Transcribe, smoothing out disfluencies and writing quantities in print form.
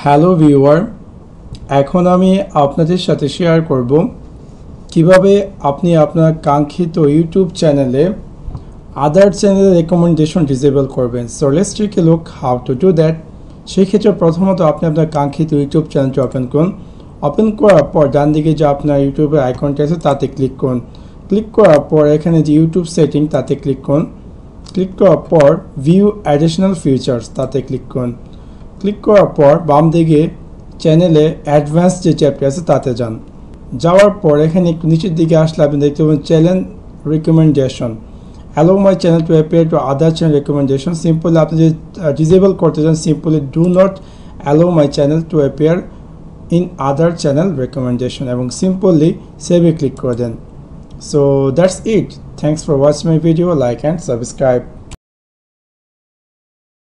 Hello viewer, এখন আমি আপনাদের সাথে শেয়ার করব কিভাবে আপনি আপনার কাঙ্ক্ষিত ইউটিউব চ্যানেলে আদার চ্যানেল রেকমেন্ডেশন ডিসেবল করবেন। So let's take a look how to do that. সেই ক্ষেত্রে প্রথমত আপনি আপনার কাঙ্ক্ষিত ইউটিউব চ্যানেলটি ওপেন করুন। ওপেন করার পর ডান দিকে যে আপনার ইউটিউবের আইকনটি আছে তাতে ক্লিক করুন। ক্লিক করার পর এখানে যে ইউটিউব সেটিং তাতে ক্লিক করুন। ক্লিক করার পর ভিউ অ্যাডিশনাল ফিচার্স তাতে ক্লিক করুন। ক্লিক করার পর বাম দিকে চ্যানেলে অ্যাডভান্স যে ট্যাবটি আছে তাতে যান। যাওয়ার পর এখানে একটু নিচের দিকে আসলে আপনি দেখতে পাবেন channel recommendation. Allow my channel to appear to other channel recommendation. Simply আপনি যদি ডিসেবল করতে চান, simply do not allow my channel to appear in other channel recommendation এবং সিম্পলি সেভে ক্লিক করে দেন। So that's it. Thanks for watching my video. Like and subscribe.